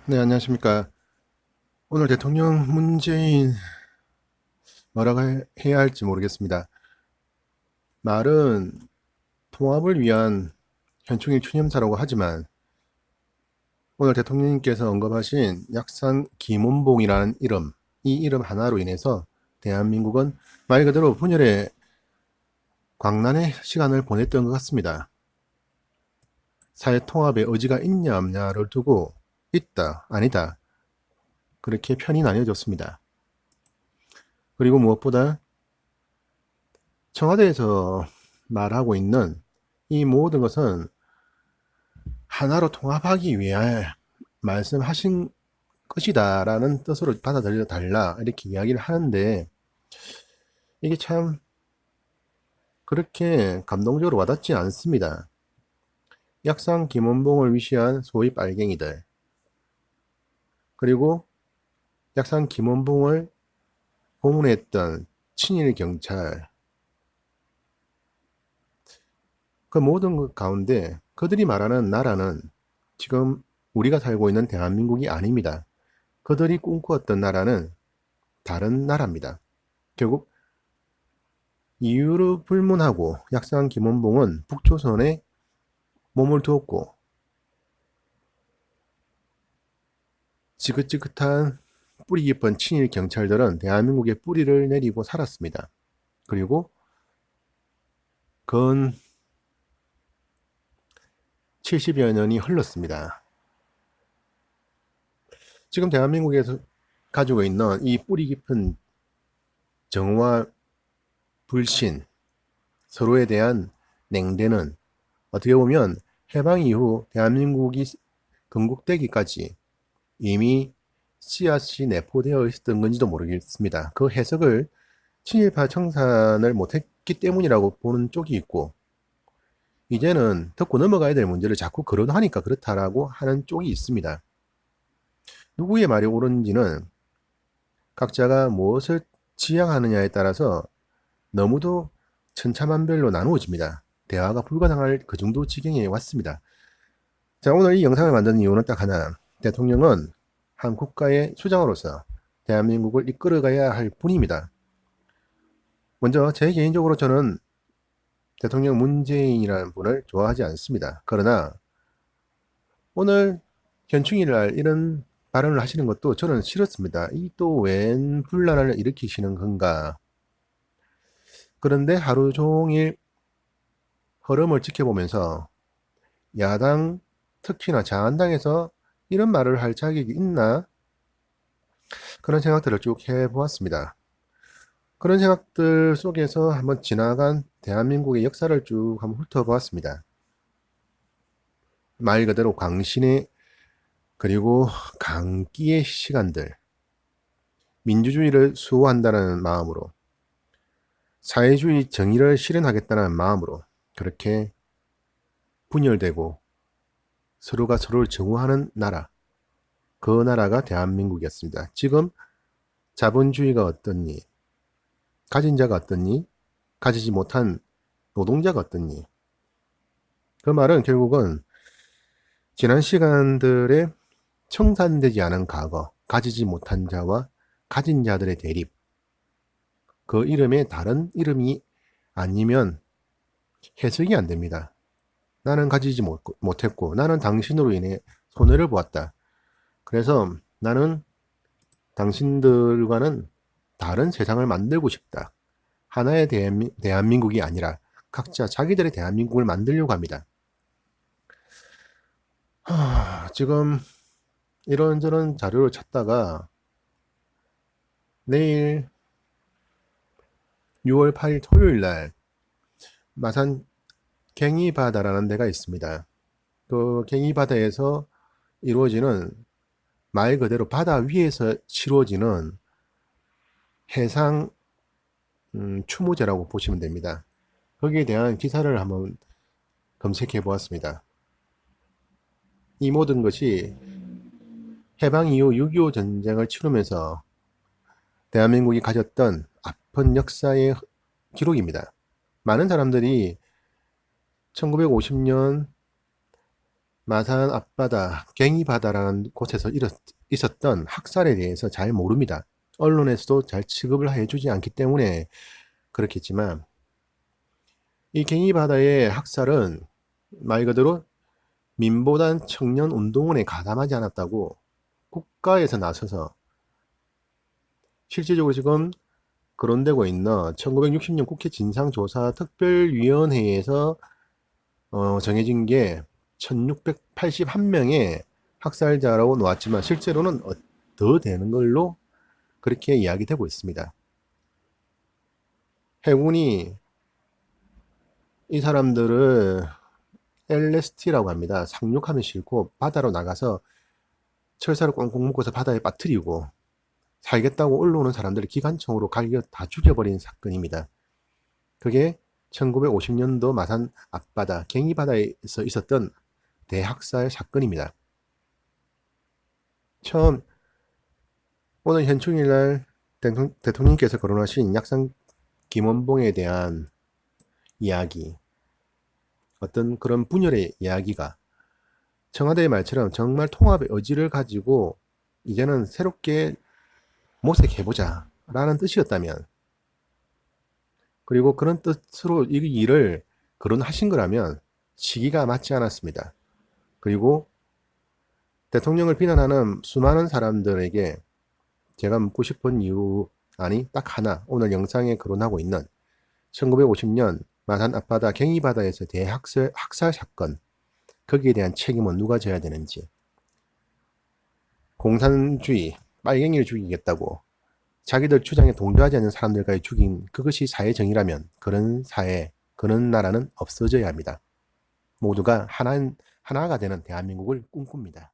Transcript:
네, 안녕하십니까. 오늘 대통령 문재인 뭐라고 해야 할지 모르겠습니다. 말은 통합을 위한 현충일 추념사라고 하지만 오늘 대통령님께서 언급하신 약산 김원봉이라는 이름, 이 이름 하나로 인해서 대한민국은 말 그대로 분열의 광란의 시간을 보냈던 것 같습니다. 사회 통합의 의지가 있냐 없냐를 두고 있다, 아니다, 그렇게 편이 나뉘어졌습니다. 그리고 무엇보다 청와대에서 말하고 있는 이 모든 것은 하나로 통합하기 위해 말씀하신 것이다 라는 뜻으로 받아들여 달라 이렇게 이야기를 하는데, 이게 참 그렇게 감동적으로 와닿지 않습니다. 약상 김원봉을 위시한 소위 빨갱이들, 그리고 약상 김원봉을 고문했던 친일 경찰, 그 모든 것 가운데 그들이 말하는 나라는 지금 우리가 살고 있는 대한민국이 아닙니다. 그들이 꿈꾸었던 나라는 다른 나라입니다. 결국 이유를 불문하고 약산 김원봉은 북조선에 몸을 두었고, 지긋지긋한 뿌리 깊은 친일 경찰들은 대한민국에 뿌리를 내리고 살았습니다. 그리고 근 70여 년이 흘렀습니다. 지금 대한민국에서 가지고 있는 이 뿌리 깊은 정화 불신, 서로에 대한 냉대는 어떻게 보면 해방 이후 대한민국이 건국되기까지 이미 씨앗이 내포되어 있었던 건지도 모르겠습니다. 그 해석을 친일파 청산을 못했기 때문이라고 보는 쪽이 있고, 이제는 덮고 넘어가야 될 문제를 자꾸 거론하니까 그렇다라고 하는 쪽이 있습니다. 누구의 말이 옳은지는 각자가 무엇을 지향하느냐에 따라서 너무도 천차만별로 나누어집니다. 대화가 불가능할 그 정도 지경에 왔습니다. 자, 오늘 이 영상을 만든 이유는 딱 하나. 대통령은 한 국가의 수장으로서 대한민국을 이끌어가야 할 분입니다. 먼저 제 개인적으로 저는 대통령 문재인이라는 분을 좋아하지 않습니다. 그러나 오늘 현충일날 이런 발언을 하시는 것도 저는 싫었습니다. 이 또 웬 분란을 일으키시는 건가. 그런데 하루 종일 흐름을 지켜보면서 야당, 특히나 자한당에서 이런 말을 할 자격이 있나? 그런 생각들을 쭉 해보았습니다. 그런 생각들 속에서 한번 지나간 대한민국의 역사를 쭉 한번 훑어보았습니다. 말 그대로 강신의, 그리고 강기의 시간들, 민주주의를 수호한다는 마음으로, 사회주의 정의를 실현하겠다는 마음으로 그렇게 분열되고 서로가 서로를 정오하는 나라, 그 나라가 대한민국이었습니다. 지금 자본주의가 어떻니? 가진 자가 어떻니? 가지지 못한 노동자가 어떻니? 그 말은 결국은 지난 시간들의 청산되지 않은 과거, 가지지 못한 자와 가진 자들의 대립, 그 이름에 다른 이름이 아니면 해석이 안 됩니다. 나는 가지지 못했고 나는 당신으로 인해 손해를 보았다. 그래서 나는 당신들과는 다른 세상을 만들고 싶다. 하나의 대한민국이 아니라 각자 자기들의 대한민국을 만들려고 합니다. 지금 이런저런 자료를 찾다가 내일 6월 8일 토요일 날 마산 갱이바다라는 데가 있습니다. 그 갱이바다에서 이루어지는, 말 그대로 바다 위에서 치루어지는 해상 추모제라고 보시면 됩니다. 거기에 대한 기사를 한번 검색해 보았습니다. 이 모든 것이 해방 이후 6.25 전쟁을 치르면서 대한민국이 가졌던 아픈 역사의 기록입니다. 많은 사람들이 1950년 마산 앞바다, 갱이바다라는 곳에서 있었던 학살에 대해서 잘 모릅니다. 언론에서도 잘 취급을 해주지 않기 때문에 그렇겠지만, 이 갱이바다의 학살은 말 그대로 민보단 청년운동원에 가담하지 않았다고 국가에서 나서서 실질적으로 지금 거론되고 있는 1960년 국회 진상조사특별위원회에서 정해진 게 1681명의 학살자라고 나왔지만 실제로는 더 되는 걸로 그렇게 이야기되고 있습니다. 해군이 이 사람들을 LST라고 합니다. 상륙하면 싫고 바다로 나가서 철사를 꽁꽁 묶어서 바다에 빠뜨리고 살겠다고 올라오는 사람들을 기관총으로 갈겨 다 죽여버린 사건입니다. 그게 1950년도 마산 앞바다 갱이바다에서 있었던 대학살 사건입니다. 처음 오늘 현충일날 대통령께서 거론하신 약산 김원봉에 대한 이야기, 어떤 그런 분열의 이야기가 청와대의 말처럼 정말 통합의 의지를 가지고 이제는 새롭게 모색해보자 라는 뜻이었다면, 그리고 그런 뜻으로 이 일을 거론하신 거라면 시기가 맞지 않았습니다. 그리고 대통령을 비난하는 수많은 사람들에게 제가 묻고 싶은 이유, 아니 딱 하나, 오늘 영상에 거론하고 있는 1950년 마산 앞바다 갱이바다에서 대학살 사건, 거기에 대한 책임은 누가 져야 되는지, 공산주의, 빨갱이를 죽이겠다고 자기들 주장에 동조하지 않는 사람들까지 죽인 그것이 사회정의라면 그런 사회, 그런 나라는 없어져야 합니다. 모두가 하나가 되는 대한민국을 꿈꿉니다.